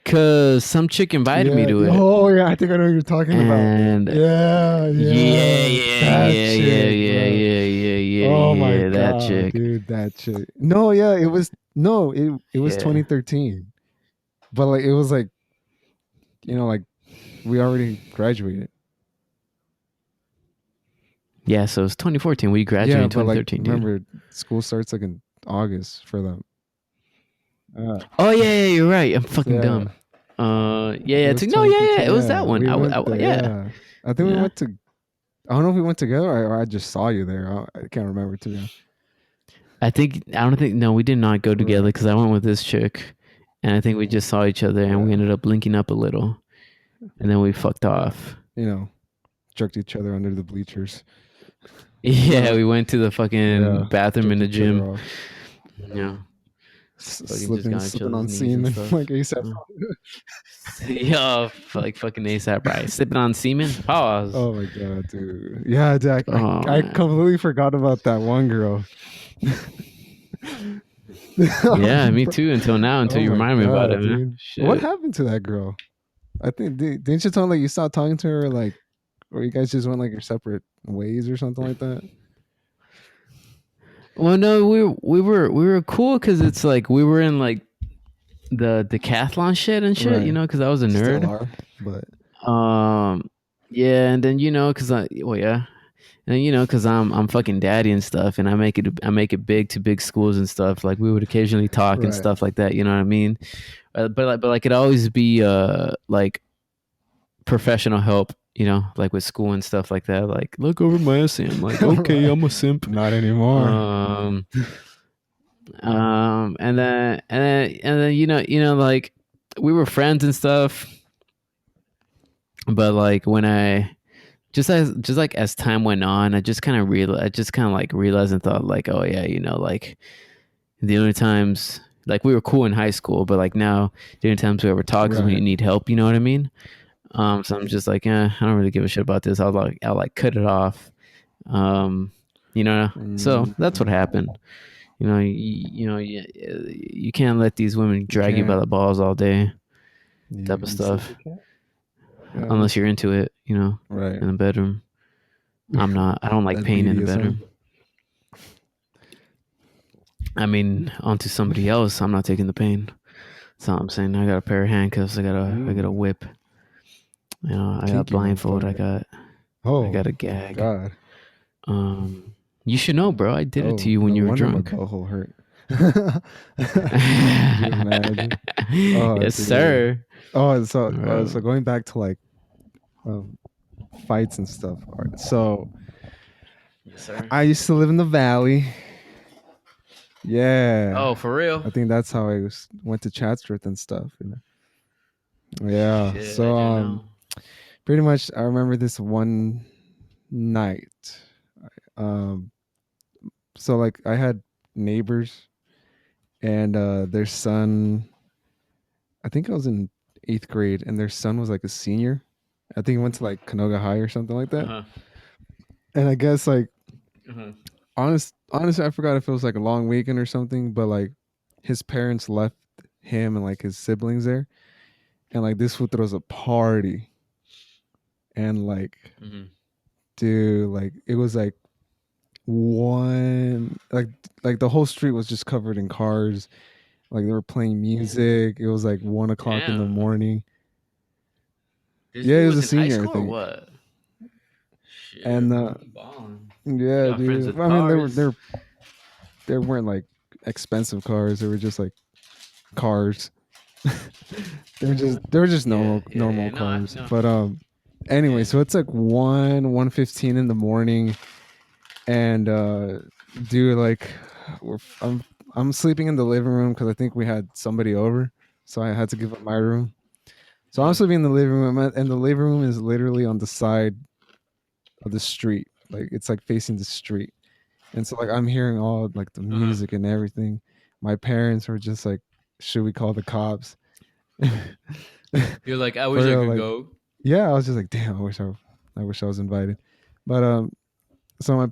Cause some chick invited me Yeah. to it, Oh yeah, I think I know what you're talking about. and Yeah, yeah, yeah. yeah, That yeah, yeah, chick, yeah, bro. yeah, yeah, yeah, Oh my yeah. That god, chick. dude, that chick. No, yeah, it was no, it was Yeah, 2013. But like it was like, like we already graduated. yeah. So it's 2014. We graduated Yeah, in but like 2013, dude. remember school starts like in August for them. Oh yeah, yeah. You're right. I'm fucking Yeah, dumb. Yeah, it yeah. was No, yeah, yeah. 2013. It was that Yeah, one. we went there. Yeah, Yeah, I think we yeah. went to. I don't know if we went together or I just saw you there. I can't remember to be honest. I don't think. No, we did not go together Right. because I went with this chick, and I think we just saw each other and we Yeah. ended up linking up a little, and then we fucked Yeah. off. You know, jerked each other under the bleachers. Yeah, we went to the fucking Yeah. bathroom in Jerked the each other gym. off. Yeah, fucking just Slipping got on each slipping other's on knees and semen stuff. like ASAP. Yeah. Yeah, like fucking ASAP, right? Sipping on semen. Pause. Oh my god, dude. Yeah, dude, Oh I man. completely forgot about that one girl. Yeah, me too. Until now, until Oh you my remind me about it, god, man. dude. What Shit. happened to that girl? I think didn't you tell me like you stopped talking to her like or you guys just went like your separate ways or something like that? Well, no, we were cool because it's like we were in like the decathlon shit and shit, Right. because I was a Still nerd. are, but Yeah, and then because yeah, and because I'm fucking daddy and stuff, and I make it big to big schools and stuff. Like we would occasionally talk and right. stuff like that. You know what I mean? But like it always be like professional help. Like with school and stuff like that. Like look over my essay. I'm like, okay, Right. I'm a simp. Not anymore. Um, and then like we were friends and stuff. But like when I just like as time went on, I just kind of like realized and thought like, oh yeah, like the only times like we were cool in high school, but like now the only times we ever talk is when you Right. need help. You know what I mean? So I'm just like, I don't really give a shit about this. I'll like cut it off. Um, so that's what Mhm. happened. You can't let these women You drag you by can't. the balls all day, type of You stuff, simply can't. Yeah. unless you're into it. Right. In the bedroom. I'm not. I don't like That's pain in the BDSM. bedroom. I mean, onto somebody else. I'm not taking the pain. That's all I'm saying. I got a pair of handcuffs. I got a Mm. whip. I got Kinky blindfold. I motherfucker. got I Oh got a gag. God. You should know, bro. I did it to Oh, you when no you were wonder my drunk. butthole hurt. Could you imagine? Oh, Yes, dude. sir. Oh, so Bro. going back to like um, fights and stuff. All right. So Yes, sir. I used to live in the valley. Yeah, Oh, for real? I think that's how went to Chatsworth and stuff. Yeah. Shit, I So didn't know. pretty much I remember this one night. Um, so like I had neighbors and their son. I think I was in 8th grade, and their son was like a senior. I think he went to like Canoga High or something like Uh that. huh. And I guess like Uh huh. honestly, I forgot if it was like a long weekend or something, but like his parents left him and like his siblings there, and like this fool throws a party, and like Mm-hmm. dude, like it was like one like the whole street was just covered in cars. Like they were playing music. It was like 1 o'clock in the Damn. morning. This Yeah, dude he was was a in high senior, I school or think. what? Shit, And bro, you balling. You yeah, got friends dude. with I mean, cars. they weren't like expensive cars. They were just like cars. they were just Yeah, yeah, normal yeah. No, I cars. no. But anyway, Yeah. so it's like 1:15 in the morning, and dude, like we're I'm sleeping in the living room because I think we had somebody over, so I had to give up my room. So I'm Uh-huh. sleeping in the living room, and the living room is literally on the side of the street. Like it's like facing the street. And so like I'm hearing all like the Uh-huh. music and everything. My parents were just like, should we call the cops? You're like, I For wish I real, could like go. yeah, I was just like, damn, I wish I was invited. But so my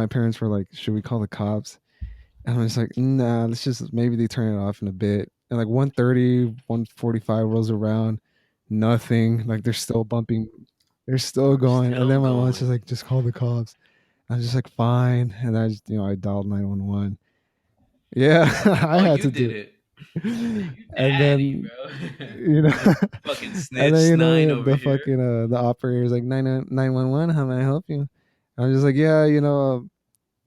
parents were like, should we call the cops? And I was like, nah, let's just maybe they turn it off in a bit. and like 1:30, 1:45 rolls around, nothing. Like they're still bumping, they're still going. And Still then my mom's just going. like, just call the cops. I was just like, fine. And I just, I dialed 911. Yeah, I Oh, had you to did do it. it. You And daddy, then, bro. you know, Fucking and then, snitch nine over the here. fucking, the operator's like, 911, how may I help you? I'm just like, yeah,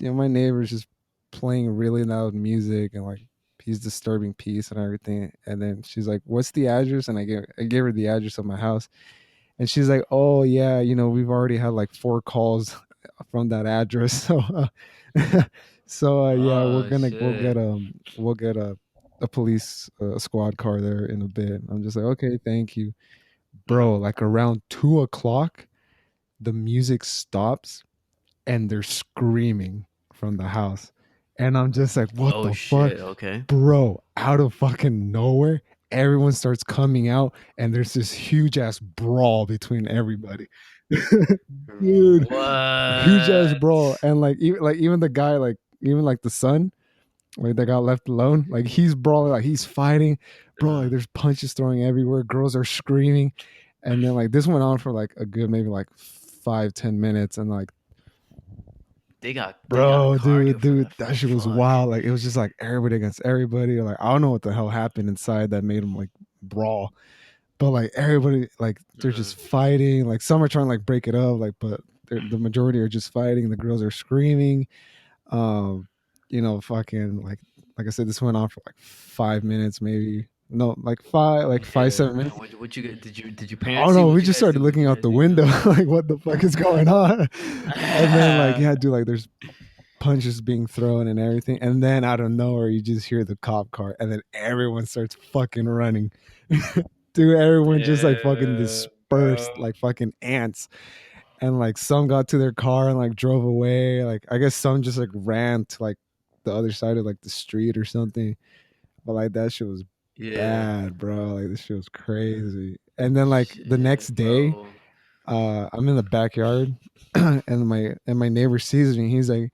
my neighbor's just playing really loud music and like he's disturbing peace and everything. And then she's like, "What's the address?" And I gave her the address of my house, and she's like, "Oh yeah, we've already had like four calls from that address, so yeah, Oh we'll get shit. a police squad car there in a bit." I'm just like, "Okay, thank you, Mhm. bro." Like around 2 o'clock, the music stops and they're screaming from the house. And I'm just like, what Oh the fuck? shit. Okay. Bro, out of fucking nowhere, everyone starts coming out and there's this huge ass brawl between everybody. Dude, huge ass What? brawl. And even the guy, even like the son, like that got left alone, like he's brawling, like he's fighting. Bro, like Uh, there's punches throwing everywhere, girls are screaming. And then like this went on for like a good maybe like 5-10 minutes, and like, they got bro, cardio for dude, that that fool. shit was Fuck. wild. Like it was just like everybody against everybody. Like I don't know what the hell happened inside that made them like brawl, but like everybody, like they're Uh, just fighting. Like some are trying to like break it up, like but the majority are just fighting. The girls are screaming. Um, fucking like I said, this went on for like 5 minutes, maybe. No, like five, yeah. 7 minutes. What you get? Did your I don't parents see? know. We What you just guys started do? What looking you out guys the do? You window, know. like what the fuck is going on? And then like, yeah, dude, like there's punches being thrown and everything. And then out of nowhere, you just hear the cop car, and then everyone starts fucking running. Dude, everyone just like fucking Yeah, bro. dispersed like fucking ants. And like some got to their car and like drove away. Like I guess some just like ran to like the other side of like the street or something. But like that shit was Yeah. bad, bro. Like this shit was crazy. And then like the next Shit, day, bro. I'm in the backyard and my neighbor sees me. He's like,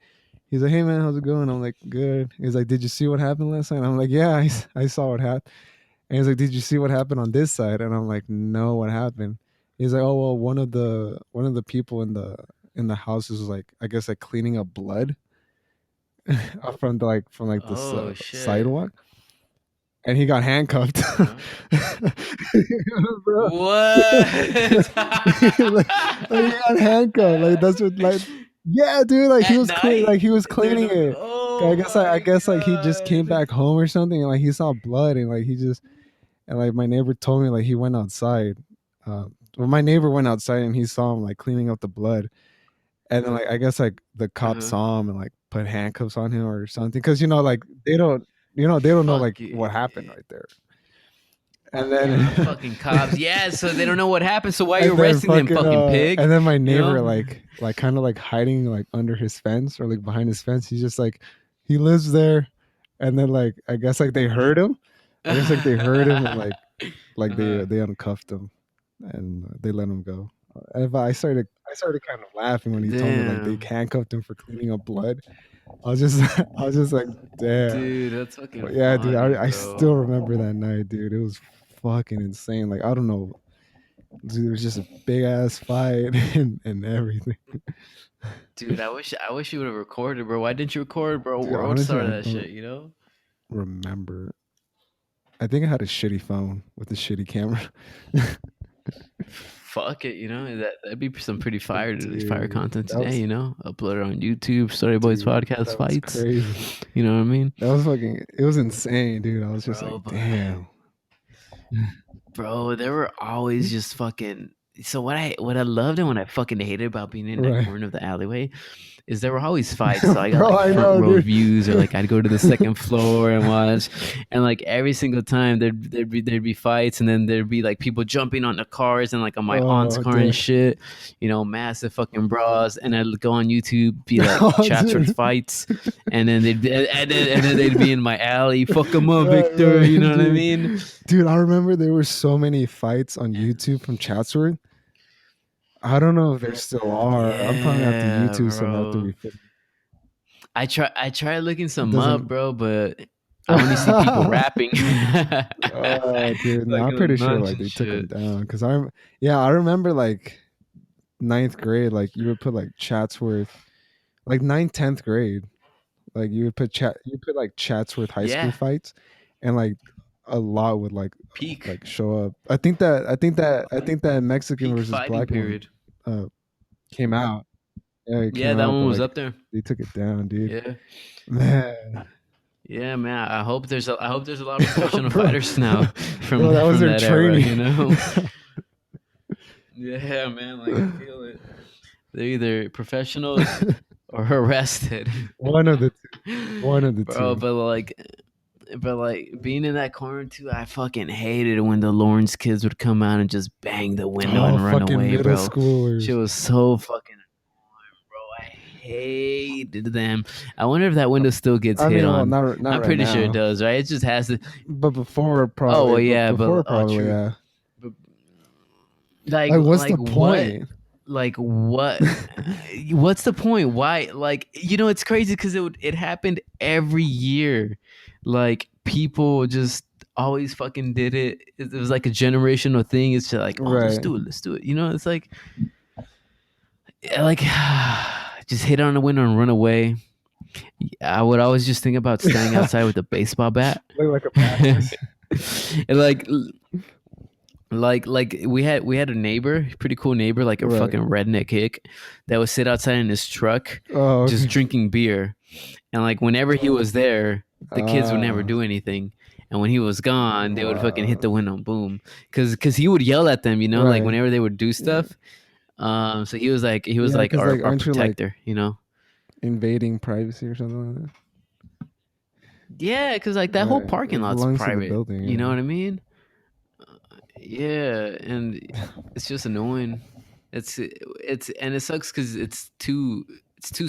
"Hey man, how's it going?" I'm like, "Good." He's like, "Did you see what happened last night?" I'm like, "Yeah, I saw what happened." And he's like, "Did you see what happened on this side?" And I'm like, "No, what happened?" He's like, "Oh well, one of the people in the house was like, I guess like cleaning up blood from the Oh shit. sidewalk, and he got handcuffed." Uh-huh. Bro, What? like he got handcuffed. Like that's what like yeah, dude. Like At night? he was There's cleaning a. it. Oh I my guess like he just came god. back home or something, and like he saw blood, and like he just and like my neighbor told me like he went outside. Well, my neighbor went outside and he saw him like cleaning up the blood, and then like I guess like the cop Uh-huh. saw him and like put handcuffs on him or something because like they don't know like Fuck what happened it. right there, and Yeah, then fucking cops. Yeah, so they don't know what happened. So why are you and then arresting them, fucking fucking and pig? then my You neighbor know? like kind of like hiding like under his fence or like behind his fence. He's just like he lives there, and then like I guess like they heard him. I guess like they heard him and like Uh-huh. they uncuffed him and they let him go. And I started kind of laughing when he told me like they Damn. handcuffed him for cleaning up blood. I was just I was just like, damn. Dude, that's fucking But yeah, dude, funny, I bro. still remember that night, dude. It was fucking insane. Like I don't know, dude, it was just a big ass fight and everything. Dude, I wish you would have recorded, bro. Why didn't you record, bro? Dude, World honestly, star I that don't shit, you know? remember. I think I had a shitty phone with a shitty camera. Fuck it, you know? That'd be some pretty fire Dude, content today, you know? Upload it on YouTube, Story Boys Podcast that was Fights. crazy. You know what I mean? That was fucking. It was insane, dude. I was just Bro, like, but damn. bro, there were always just fucking. So what I loved and what I fucking hated about being in that Right, corner of the alleyway is there were always fights. So I got bro. like I front know, row dude. views, or like I'd go to the second floor and watch, and like every single time there'd be fights, and then there'd be like people jumping on the cars and like on my aunt's Oh, car and damn. shit, massive fucking bras, and I'd go on YouTube, be like Oh, Chatsworth dude. fights, and then they'd be in my alley, fuck them up, Right, Victor. You right, know what I dude. mean? Dude, I remember there were so many fights on YouTube from Chatsworth. I don't know if there still are. I'm probably gonna have to Yeah, YouTube some after bro. we finish. I tried looking It some up, doesn't. bro, but I only see people rapping, Oh, dude, no, like I'm pretty sure like nonsense they took them shit. down because yeah, I remember like ninth grade, like you would put like Chatsworth, like ninth, 10th grade, like you put like Chatsworth high school Yeah, fights, and like a lot would peak like show up. I think that Mexican peak versus fighting black one period. uh came out. Yeah, it Yeah, came that out, one but was like up there. they took it down, dude. Yeah, Man, yeah, man. I hope there's a lot of professional bro, fighters now bro, that was from their that era. training. You know. Yeah, man. Like I feel it. They're either professionals or arrested, One of the two. One of the bro. two. But like being in that corner too, I fucking hated it when the Lawrence kids would come out and just bang the window Oh, and run fucking away, middle bro. Shit schoolers. was so fucking annoying, bro. I hated them. I wonder if that window still gets I hit mean, well, on. not I'm right pretty sure it now, does, right? It just has to. but before Oh probably, well, yeah, but oh, true. yeah. But like Like, what's like the what? point? Like what? What's the point? Why? Like it's crazy because it happened every year. Like people just always fucking did it. It was like a generational thing. It's just like, oh, let's Right. do it, let's do it. It's like just hit on the window and run away. I would always just think about standing outside with a baseball bat. Look like a practice. And like we had a neighbor, pretty cool neighbor, like a Right. fucking redneck hick that would sit outside in his truck Oh, just okay. drinking beer. And like whenever he was there, the kids would never Ah, do anything. And when he was gone, they would fucking hit wow. the window, boom. Cause he would yell at them, like Right. whenever they would do Yeah. stuff. So he was Yeah, like because like, our aren't you like protector. invading privacy or something like that? Yeah, cause like that whole Right. parking It lot's belongs to the private. You know building. what I mean? Yeah, and Yeah. it's just annoying. It's and it sucks because it's too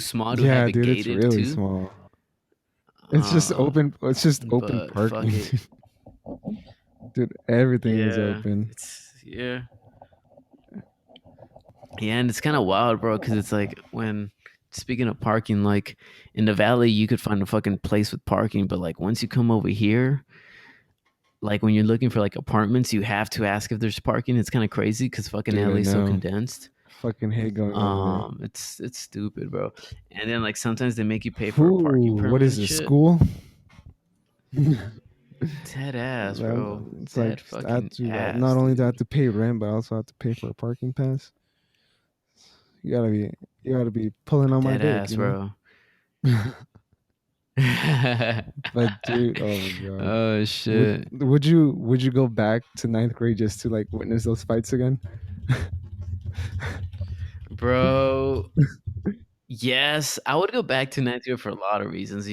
small to have Yeah, it dude, it's gated really too. small. It's just Um, open. It's just open but fuck parking, it. dude. Everything is Yeah, open. yeah, and it's kind of wild, bro. Because it's like when speaking of parking, like in the valley, you could find a fucking place with parking, but like once you come over here, like when you're looking for like apartments, you have to ask if there's parking. It's kind of crazy because fucking Dude, I LA is so know. condensed. Fucking hate going over there. It's stupid, bro. And then like sometimes they make you pay for a parking Ooh, what permit is and this shit. school? Dead ass, bro. It's like Dead I have fucking to ass, not only do I have dude. to pay rent, but I also have to pay for a parking pass. You gotta be you gotta be pulling on my Dead dick, ass, you bro. know. But dude, oh my god, Oh shit, would you go back to ninth grade just to like witness those fights again? bro. Yes, I would go back to ninth grade for a lot of reasons.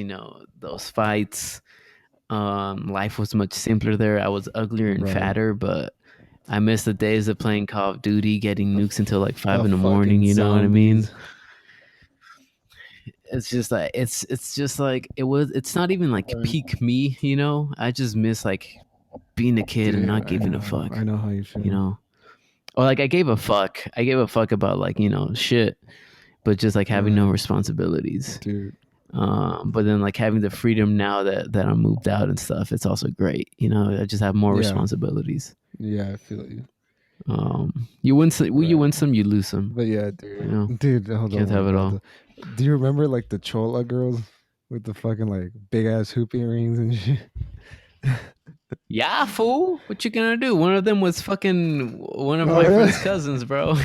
Those fights. Life was much simpler there. I was uglier and Right. fatter, but I miss the days of playing Call of Duty, getting The nukes until like five the in the morning. fucking You know what I mean? zombies. It's just like it's just like it was. It's not even like Right. peak me. I just miss like being a kid and Dude, not giving a fuck. I know how you You feel. know, or like I gave a fuck. I gave a fuck about like shit, but just like having no Right. responsibilities. Dude. But then like having the freedom now that I'm moved out and stuff, it's also great. I just have more Yeah. responsibilities. Yeah, I feel you. You win some, you Right. win some, you lose some. But yeah, dude, hold Can't on, oh my have it god. all. Do you remember like the Chola girls with the fucking like big ass hoop earrings and shit? Yeah, fool. What you gonna do? One of them was fucking one of Oh my really? friend's cousins, bro.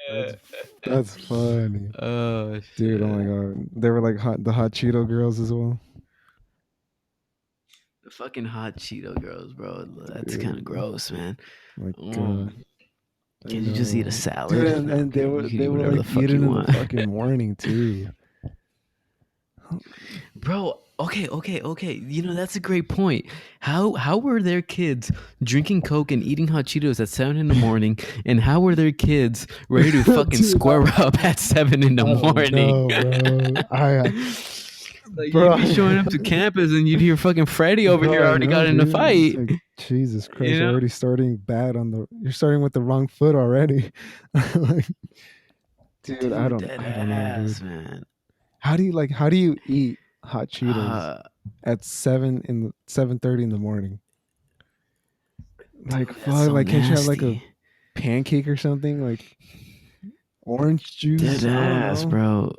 That's that's funny, Oh dude. Oh my shit. god, they were like the hot Cheeto girls as well. The fucking hot Cheeto girls, bro. That's kind of Dude, gross, man. my god, Mm. I Can't you just eat a know, dude, salad? No, and you can they eat were whatever like the fuck eating you in the want. fucking morning too. Bro, okay. That's a great point. How were their kids drinking Coke and eating hot Cheetos at 7 in the morning? And how were their kids ready to fucking Dude, square up at 7 in the I don't morning? know, bro. Like you'd Bro, be showing up to campus and you'd hear fucking Freddie over here bro, I already know, got in a dude. It's fight. like Jesus Christ, You you're know? already starting bad on the. You're starting with the wrong foot already. Like, dude, Dude, dead I don't know, dude. ass, man. How do you eat hot Uh Cheetos? at 7:30 in the morning. Like Dude, that's fuck, so like can't you have like a nasty. pancake or something? Like orange Dead juice? I don't ass, know. bro.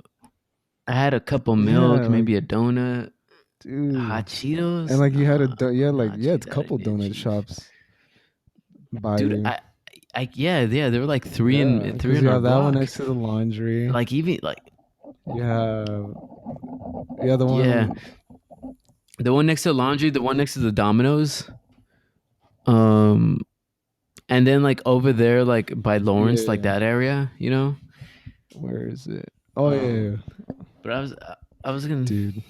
I had a cup of milk, Yeah, like maybe a donut, hot dude. And Cheetos. like you had Nah, you had I'm like not you had a cheese. I couple didn't need donut cheese, shops by dude. you. Yeah. There were like Yeah, three because in you our have that one block. next to the laundry. Like even like You have yeah the yeah, one the one next to the laundry, the one next to the Domino's. Um, and then like over there, like by Lawrence, like yeah. that area, you know. Where is it? Oh yeah, Um, yeah. but I was gonna, Dude.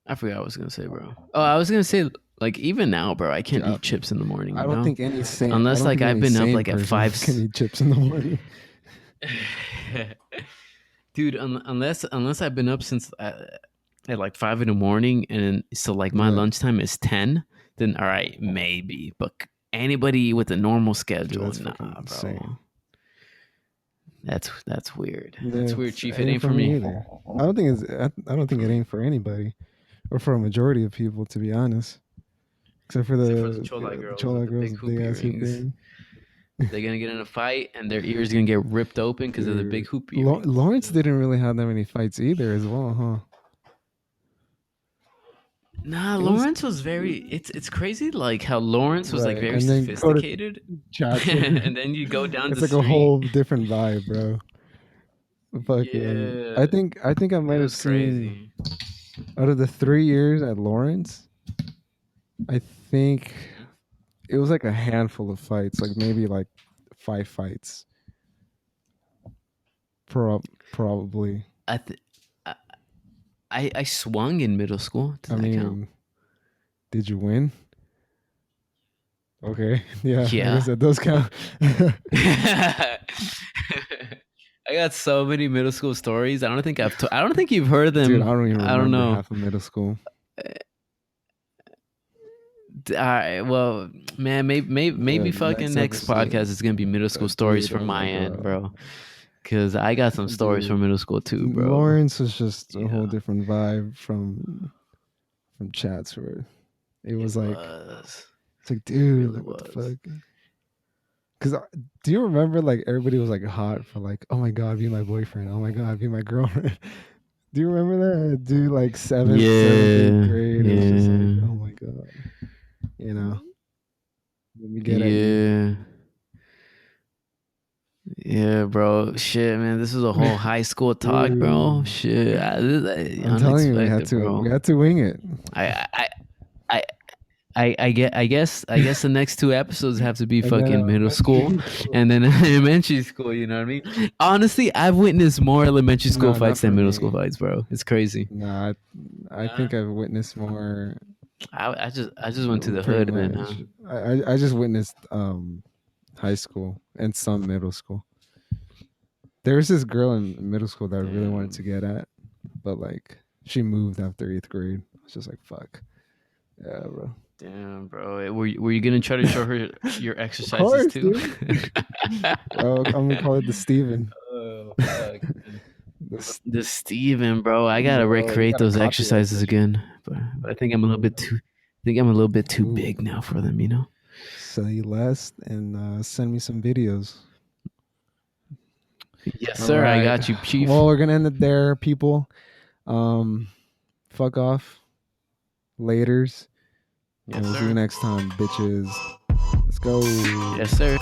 I forgot what I was gonna say, bro. Oh, I was gonna say like even now, bro, I Dude, can't eat chips in the morning, I you don't know, think any sane. I unless don't like think I've any been up sane like at person five. can eat chips in the morning. Dude, unless I've been up since at like 5 in the morning, and so like my Yeah, lunchtime is 10, then all right, maybe. But anybody with a normal dude, schedule, that's nah, fucking insane. bro. That's weird. Yeah, That's weird, Chief. it It ain't ain't for for me me. either. I don't think it ain't for anybody, or for a majority of people, to be honest. Except for Except for the the Chola the girls with chola the girls big with big hoop ass hoop earrings. earring. They're gonna get in a fight, and their ears gonna get ripped open because of the big Dude, hoop earrings. You Lawrence know? didn't really have that many fights either, as well, huh? Nah, It was Lawrence was very. It's crazy, like how Lawrence was like right, very and then go to sophisticated, Chatsworth. and then you go down It's the like a street. whole different vibe, bro. Fucking, Yeah, I think I it might have was seen crazy. out of the 3 years at Lawrence. I think it was like a handful of fights, like maybe like 5 fights, probably. I, th- I I swung in middle school. Does I that count? mean, did you win? Okay, yeah, I Yeah. guess that does count. I got so many middle school stories. I don't think you've heard Dude, I them. don't even I don't remember know. half of middle school. All right. Well, man, maybe fucking Next next episode, podcast is gonna be middle school stories dude. from Oh my my end, god, bro. Because I got some stories from dude. middle school too, bro. Lawrence was just a whole Yeah, different vibe from Chatsworth. It it was like was. it's like, It dude, really like what the was. fuck? Because do you remember like everybody was like hot for like, oh my god, be my boyfriend. Oh my god, be my girlfriend. Do you remember that? Dude, like seventh, eighth Yeah, grade, it was just like, yeah, oh my god, you know, let me get at you. yeah, yeah, bro. Shit, man, this is a whole high school talk, bro. Dude, Shit, I'm telling you, unexpected, bro. we had to wing it. I, I, I, I guess the next two episodes have to be And then fucking middle school, elementary school. and then elementary school. You know what I mean? Honestly, I've witnessed more elementary school No, not fights than for middle school me. fights, bro. It's crazy. No, I Nah, think I've witnessed more. I just went to the Pretty hood, man. Huh? much. I just witnessed high school and some middle school. There was this girl in middle school that I really wanted to Damn, get at, but like she moved after eighth grade. I was just like, fuck. Yeah, bro. damn, bro. Were you gonna try to show her your Of exercises course, too? dude. I'm gonna call it the Steven. Oh fuck. This, The Steven, bro. I gotta bro, you recreate gotta those copyright exercises this shit. again, but I think I'm a little bit too. I think I'm a little bit too Ooh, big now for them. You know. say less and send me some videos. Yes, All sir. I right. got you, Chief. Well, we're gonna end it there, people. Um, fuck off. Laters. And Yes, we'll see you sir. next time, bitches. Let's go. Yes, sir.